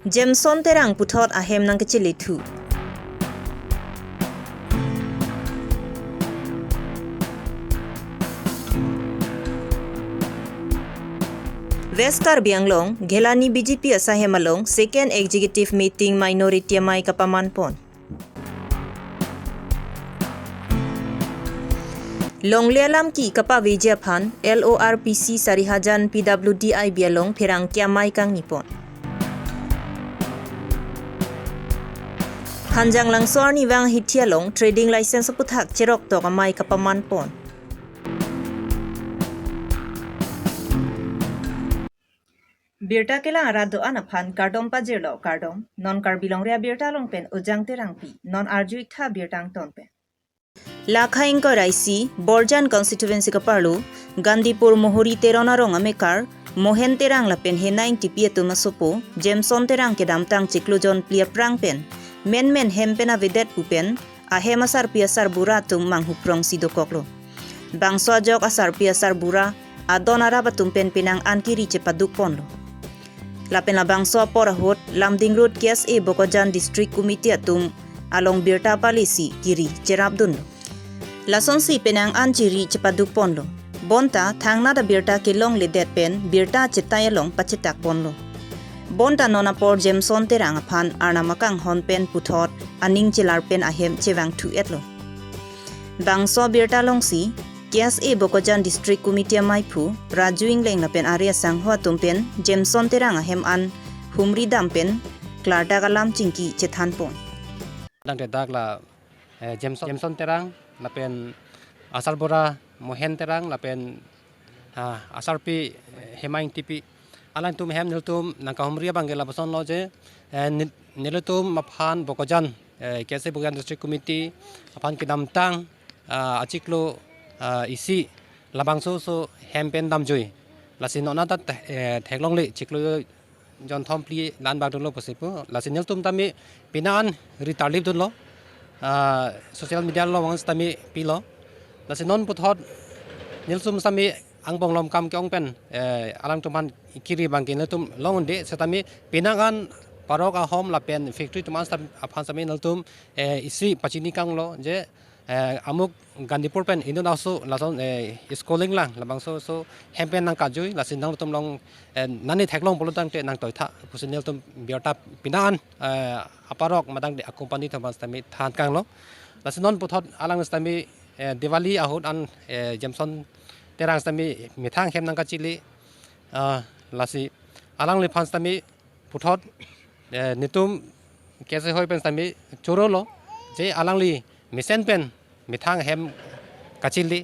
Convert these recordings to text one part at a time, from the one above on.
Jameson terang putot ahem nang kecil itu. Westkar Bianglong, Gelani BJP asahemalong second executive meeting minority mai kapamanpon. Longlealam ki kapa Vijayaphan, LORPC Sarihajan PWDI bialong pirang kiamai kang nipon. Hanjang langsor ni wang hitialong trading license puthak cerok to kamai kapamanpon. Birta kelang arado anaphan kardom pajirlo kardom non karbilong rea birta longpen ujang terangpi non arju ikha birtang tonpen. Lakhaing ko raisi Borjan constituency ka parlu Gandipur Mohori terona rong amekar Mohen terang lapen he 90 pietu masupo Jameson terang ke damtang ciklujon plia prangpen men hempena vedet pupen ahem asar piasar buratum manghuprong sidokoklo bangso jok asar piasar bura adonara batumpen pinang ankiri cepaduk ponlo lapen labangso porahot lamding road KSA Bokojan district committee atum along birta palisi kiri cerabdun lason si penang anciri cepaduk ponlo bonta thangna da birta kilong ledet pen birta cetayalong pacetak ponlo bonta nona por Jameson terang aphan arna makang honpen puthot aning chelar pen ahem chewang thu etlo bangso birta longsi KSA Bokojan district committee maipu rajuing leng lapen area sanghwa tumpen Jameson terang ahem an humri dampen klarda kalam cingki cethanpon Dang tedak la Jameson terang lapen asal bora Mohen terang lapen asal pi hemaing tipi alang tum hem niltum nangka humria bangela bason loje nilutum maphan Bokojan KSA Bokojan district committee aphan kidam tang achiklo isi labangso so hempen damjoi lasin onata theklong le chiklo jon thompli lan bagdong lo posipo lasin niltum tami pinaan ritarlip dun lo social media lo wangs tami pilo lasin non puthot nilsum sami angbong lom kam kyong pen alang tuman kiri bangkin niltum longonde setami pinangan parok ahom lapen factory tuman aphan sami niltum isi pachini kang lo je amuk Gandipur pen indon also lason schooling lang labangso so hempen nang kajui lasin nang tum long nani theklong polutang te nang toitha pusinel tum biota pinaan aparok madang de company thamas tami than kang lo lasin non puthot alang stami Diwali ahut an Jameson terang stami mithang hem nang kachili lasi alang le phans tami puthot nitum kese hoi pen stami chorolo je alang li misen pen mithang hem kachili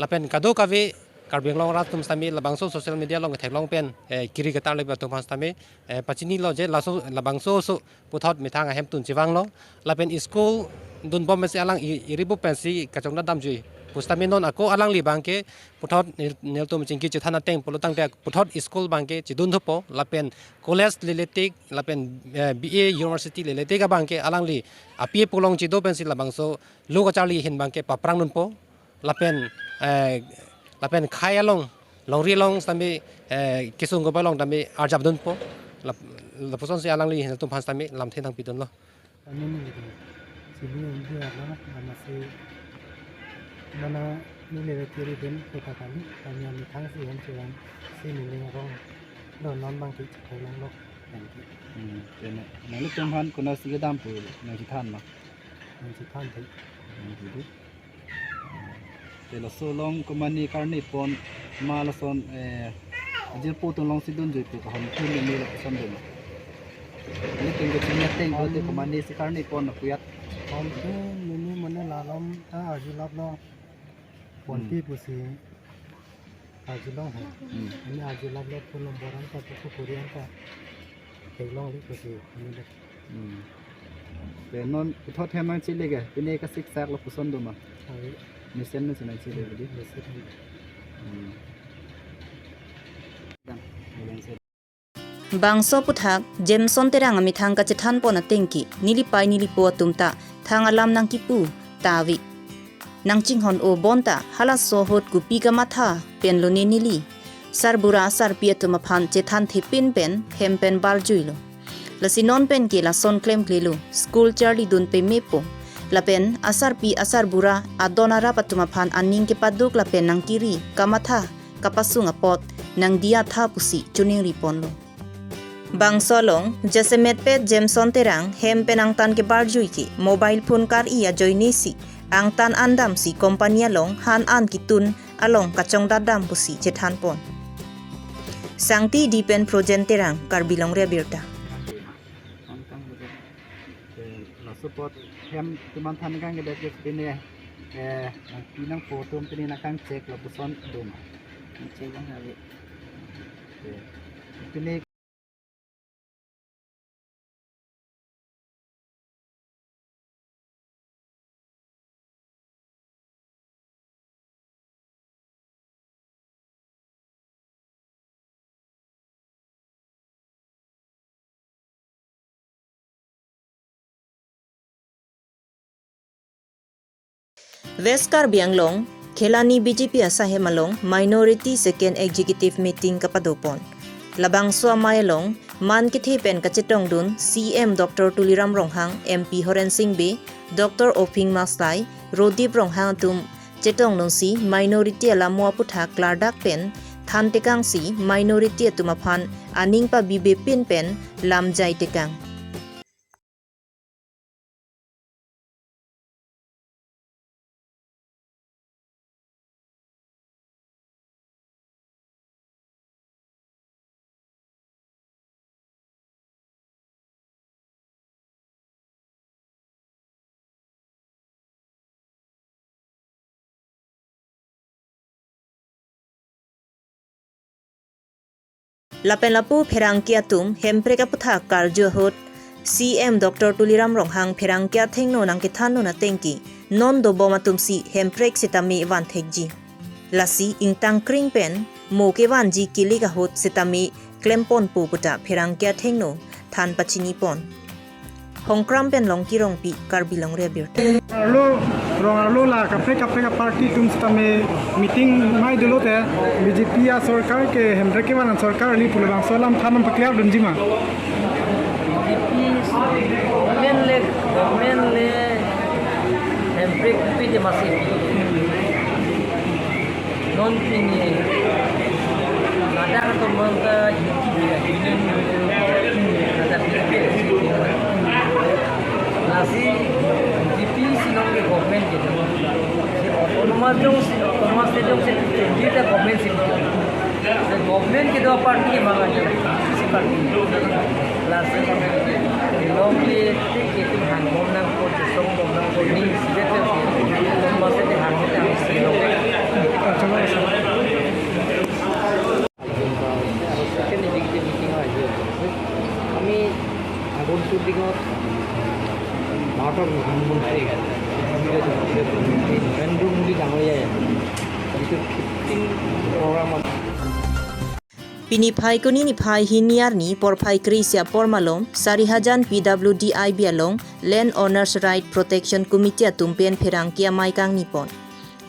lapen kado kawe karbenglong ratum stami labangso social media long theklong pen kiri gatar le batum stami pachini lo je laso labangso so puthot mithang hem tun chiwang lo lapen school dun bom se alang iribu pensi kachongna damjui pustami non ako alang li bangke puthot neltum chingki chithana teng polutang te puthot school bangke chidun thopo lapen college leletik lapen BA university leletik bangke alang li apie polong chido pensi labangso lugo charli hin bangke paprang nun po lapen khayalong longri long stami kisung go balong tami arjab dun po la puson si alang li hin tum phans tami lam thenang pidon lo mana nilai kiri dan kota kami hanya mitang sih yang cuman si nilai orang lo non bang kiri kalau lo nanti. Jadi, nanti tuhan kuna sih kedam pun nanti than mah. Nanti kan tu. Jadi, kalau solong kumani karni pon malason ajil potong long sidun jadi kaham pun ini lah pesan dulu. Ini tinggal cina tinggal tu kumani si karni pon nakuyat. Mungkin ini mana lalam tak ajilap lo. Ponti pusi ajilong hai. Ini ajilap lo pun lembaran tak tu Korean tak. Kelong ni pusi ini dek. Non puthot hemang chile ke ini kasih sak lo puson dulu mah. Mesen mesen nanti chile jadi. Bangso puthak Jameson terang amithang ka chethan pona tengki nilipai nilipo tumta thang alam nang kipu tawi nang chinghon o bonta halas sohot gupi ka matha pen lo nili sarbura sarpia tuma phan chethan thepin pen hempen baljuilo la sinon pen ki la son claim klilu school charli dun pe me po la pen asar pi asar bura adonara patuma phan aning ke paduk la pen nang kiri kamatha kapasunga pot nang dia tha pusi chuning ripon lo bangsolong jasemet pe Jameson terang hem penang tan ke barjui ki mobile phone kar ia joini si ang tan andam si kompanya long han an kitun along kachong dadam pusi chethan pon sangti dipen projen terang karbilong re birta la support hem tuman than kang ge det pine pinang photo pine na kang check la puson dum check ang habe pine Veskar Bianglong Kelani BJP asahemalong minority second executive meeting kapadopon labang swa mailong man kithe pen kachitong dun CM Dr. Tuliram Ronghang MP Horen Singbe Dr. Oping Mastai Rodip Ronghang tum chetong non si minority ala mo putha klardak pen than tekang si minority tumaphan aning pa bibe pin pen lam jai tekang Lapen lapu pherangkia tum hempre ka putha karjo hot CM Dr. Tuliram Ronghang pherangkia thengno nang ke thanu na tengki non do boma tum si hemprek sitami wan thekji lasi ingtang kring pen mo ke wan ji kili ka hot sitami klempon pu puta pherangkia thengno than pachini pon hongkram pen longki rongpi karbilong re birta alo la kafe ka party tum stame meeting mai dolo te BJP ya sarkar ke hemre ke wan sarkar li pulbang salam thanam pakliar dunjima mainly break with the massive non ini nada to manga union nada pilih nasi DP sinong ke government gitu otonomas dong se kita government sih government kita party manga si party nasi long le ke hang bom nang ko song bom nang ko ni sibet ke otonomas de hang kita si long second executive meeting aja kami agon shooting ভারতের প্রধানমন্ত্রী নরেন্দ্র মোদী ডাঙৰীয়াই এইটো 15 programme Piniphai kuni ni phai hiniar ni porphai krisia pormalom 4000 PWDI bialong Land Owners Right Protection Committee atumpen pherangkia maikang nipon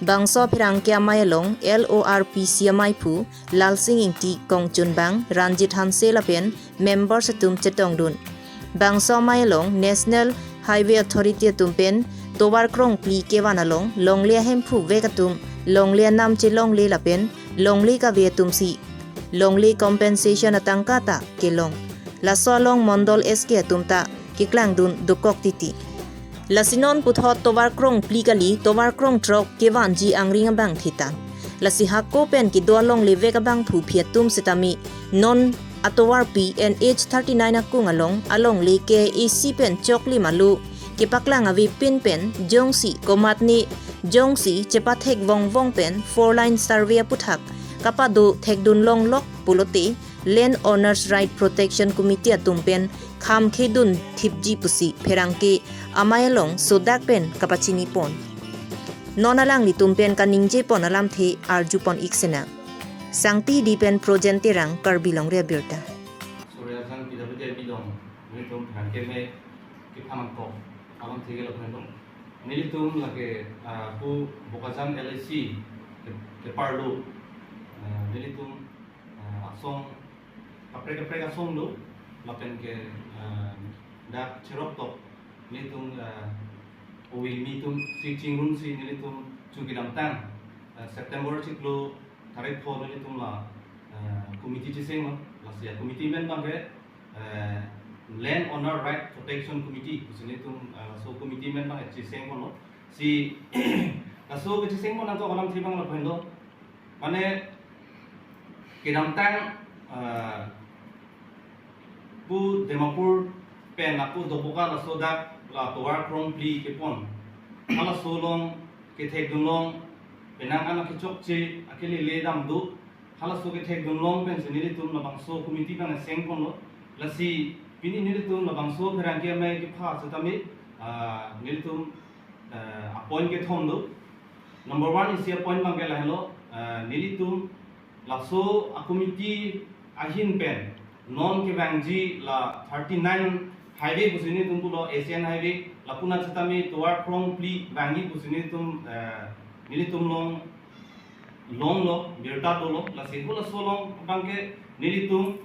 bangso pherangkia mailong LORP siamai phu Lalsing ingti kongchunbang Ranjit Hanselapen members atum chetongdun bangso mailong National Highway Authority atumpen tobar krong pli kewanalong longlia hemphu vekatum longlia namche longle lapen longli ka vetum si longli compensation atangkata kelong la solong mondol SK tumta kiklang dun dukok titi la sinon puthot tobar krong pli kali tobar krong trok kewan ji angring bang thitan la si hakko pen ki dolong leve ka bang phu phiatum sitami non atowar PNH 39 akung along le ke AC pen chokli malu ki paklang avi pin pen jongsi komatni jongsi chepathek wong pen 4 line survey puthak kapadu thekdun long lok pulote Land Owners Right Protection Committee atumpen kham khedun thipji pusi pherangke amayalong sodak pen kapachini pon nonalang li tumpen kaningje pon alam the arjupon iksena sangti dipen projente rang karbilong re birta Surya sang tidak berjaya bidong, ini tuh hanke me kita mangko, alam tiga lakukan dong. Ini tuh lagi aku bokazam LSC ke Parlo, ini tuh aksong kapre asong lo, lapen ke dak cerok tok nitum owil mitum si cingrun si nitum cuki damtang September ciklo tarik po nitum la komiti ciseng la sia komiti men bangke Land Owner Right Protection Committee kusinitum so komiti men bang ciseng kono si kaso ke ciseng mo nanto kalam tribang la pendo mane kidamtang pu Dimapur pen aku dopoka la sodak la towar krong pli kepon ala solong ke thek dunlong penang ana ke chokche akeli le dam du hala so ke thek dunlong pen senili tum la bangso committee bang seng kono la si pini nili tum la bangso pherang ke mai ke pha satami nili tum appoint ke thom du number 1 is appoint bang ke la hello nili tum la so a committee ahin pen non ke bangji la 39 highway busini tum lo Asian highway la puna chatami towar krong pli bangi busini tum nili tum long lo birta lo la sekula solong bangke nili tum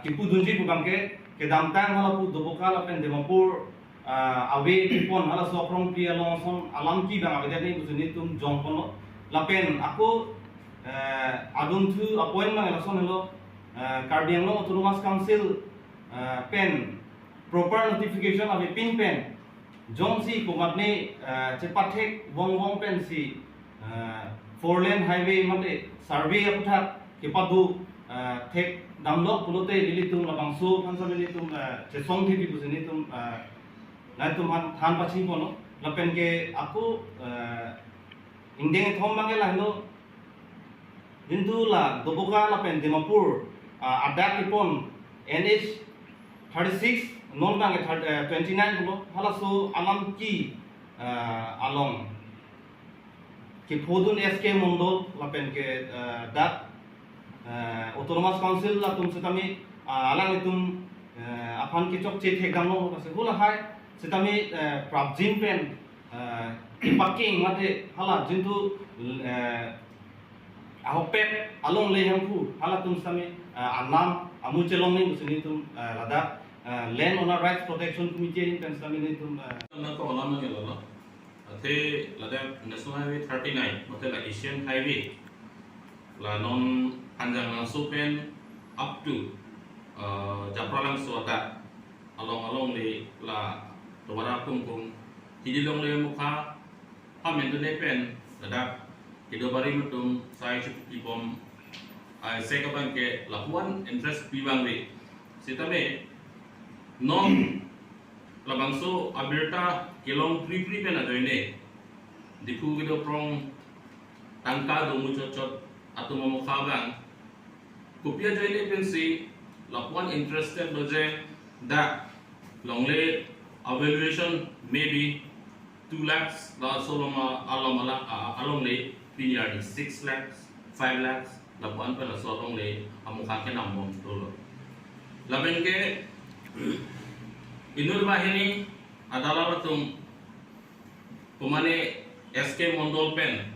kipu dunji bu bangke ke damtang hala pu doboka la pen Dimapur awe kipon hala so krong pli along son alam ki bang abede ni busini tum jongpon lo la pen aku adun thu appointment la son lo Karbi Anglong Autonomous Council pen proper notification of a pin pen jong si kumatne cepathek wong pen si 4 lane highway mate survey aputha kepadu thek damlok pulote lilitum labangso phansa lilitum chesong thipi businitum naitum han pachi kono lapen ke aku ingdeng thom bange la helo hindu la doboka lapen Dimapur ada kipon NH 36 non bang 29 bulo hala so alam ki along ki phodun SK Mondol lapen ke dat autonomous council la tum setami alang itum apan ki chok che thek gamlo ka se hula hai setami prabjin pen ipaking mate hala jintu ahopet along le hampu hala tum sami anam amu chelong ni busini tum lada Land Owner Rights Protection Committee in Pensami ni tum na ko alam na gelo ate lada National Highway 39 mate la Asian Highway la non panjang langsung pen up to Japralang Suata along le la tawara kung hidilong le mukha pamen tu ne pen lada kido bari mutum saya cukup dibom saya kapan ke lapuan interest bibang we sitame non labangso abirta kelong pri pen ada ini dipu kido prong tangka do mucocot atau momokabang kopia joine pensi lapuan interested doje da longle evaluation maybe 2 lakhs la soloma along le PRD 6 lakhs 5 lakhs lapuan pa la solong le amukha ke namom dolo laben ke inur bahini adalah batum pemane SK Mondol pen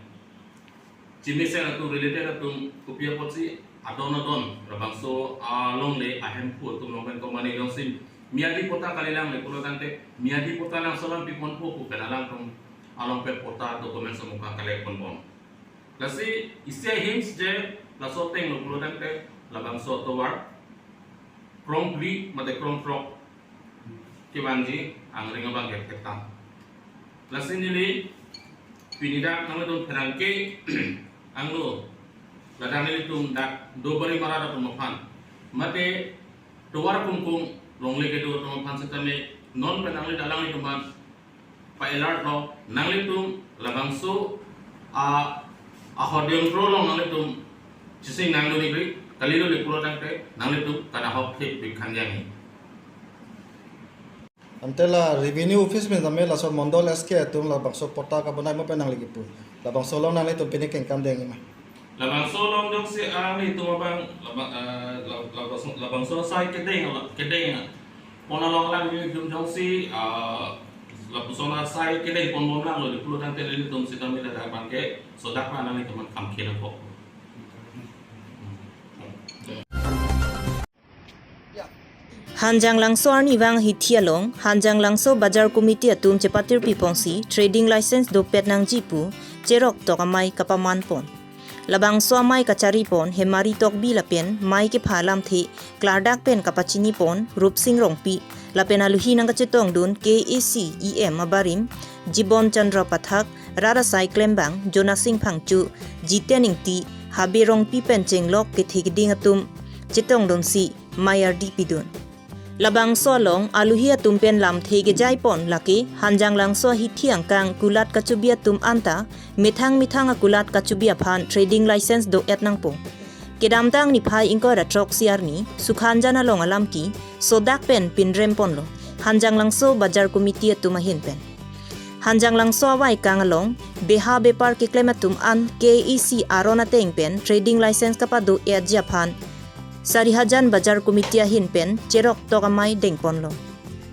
Cimisen atau related atau kopia potsi adon rabangso along le ahem pu tum longpen komane long sim miadi pota kalilang le pulo tante miadi pota lang solang pipon pu penalang tum along pe pota dokumen semuka kale pon bom lasi isia hims je la soteng lo pulo tante labangso towar krong pli mate krong frog kiwanji ang ringa bang ketam lasi nili pinida kang don perangke anglo ladang itu dak dobari marada pemapan mate towar kungkung longle ke do pemapan setame non penangli dalang itu man pailar lo nangli tum labangso ahodion pro long nangli tum cising nanglo ni kalilo le pulo tangte nangli tum kada hok thik bikhanjang Antela revenue office में जमे लासो मंडल SK तुम ला बक्सो पता का बनाई म पेनांग लगी पु ला बक्सो लो नाले तो पेने कें काम देंगे मा labang solong dok si ani tu mabang labang so sai kedeng pona long lang ni dum jong si labang so na sai kedeng pon mom lang lo di pulo tante ni dum si kami da bang ke sodak pa nang ni teman kam kira ko Hanjang Langso Arni Wang Hithialong, Hanjang Langso Bajar Committee Atum Cepatir Pipongsi, Trading License do Petnang Jipu, Cerok Tokamai Kapaman Pon. Labang so mai kacari pon, Hemari Tok Bi Lapen, Mai ke Phalam The, Klardak Pen Kapachini Pon, Rupsing Rongpi, Lapen Aluhi Nang Kacetong Dun, KAC, EM Mabarim, Jibon Chandra Pathak, Rara Sai Klembang, Jonah Singh Phangchu, Jitening Ti, Habe Rongpi Pencheng Lok ke Thigding Atum, Chetong Dun Si, Mayar Dipidun. Labang so long aluhi atum pen lam thege jai pon laki hanjang lang so hithiang kang kulat kachubia tum anta mithang kulat kachubia phan trading license do etnang po kedam tang ni phai ingko ra trok siar ni sukhanjana long alam ki sodak pen pinrem pon lo hanjang lang so bajar committee atum ahin pen hanjang lang so wai kang along beha bepar ke claim atum an KEC arona teng pen trading license kapado etja phan Sarihajan Bajar Committee Hin Pen, Cerok Tokamai Dengpon Long.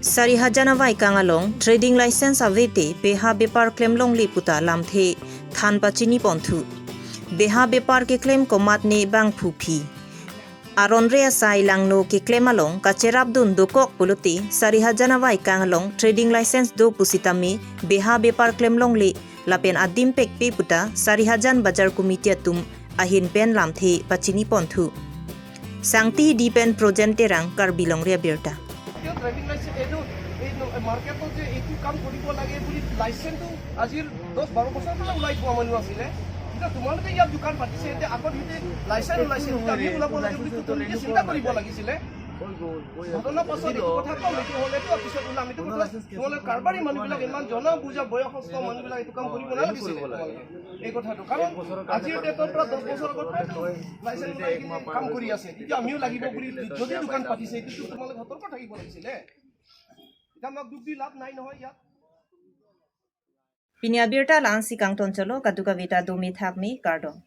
Sarihajan Avai Kangalong, Trading License Avete, Beha Bepar Claim Long Liputa Lamthe, Than Pachini Ponthu. Beha Bepar ke claim komat ne bang phupi. Aron Rea Sai Lang no ke claim along, Kacherab Dun Dokok Puluti, Sarihajan Avai Kangalong, Trading License do Pusitami, Beha Bepar Claim Long Le, Lapen Adim Pek Pe Puta, Sarihajan Bajar Committee Tum, Ahin Pen Lamthe, Pachini Ponthu. Sangti dipen projente rang kar bilong ria birta. Driving licence এই মার্কেটত যে এইটো কাম কৰিব লাগে বুলি লাইসেন্সটো আজিৰ 10-12 বছৰ পৰা ওলাই পোৱা মানুহ আছিলে এতিয়া তোমালোকে ইয়াত দোকান পাতিছে এতিয়া আগত হিতে লাইসেন্স আমি ওলাব লাগে বুলি তোমালোকে চিন্তা কৰিব লাগিছিলে ঘটনা পাছত এইটো কথা কম এইটো হ'লেতো পিছত ওলাম এইটো কথা তোমালোকে কাৰবাৰী মানুহবিলাক ইমান জনা বুজা বয়সস্থ মানুহবিলাক এইটো কাম কৰিব নালাগিছিলে এই কথাটো কাৰণ আজিৰ ডেটৰ পৰা 10 বছৰ আগত লাইসেন্স কাম কৰি আছে এতিয়া আমিও লাগিব বুলি যদি দোকান পাতিছে এইটো তোমালোকে সতৰ্ক থাকিব লাগিছিলে এটা আমাক দুখ দি লাভ নাই নহয় ইয়াত Pinya birta lang si kang toncholo kaduka vita do mithak mi kardong.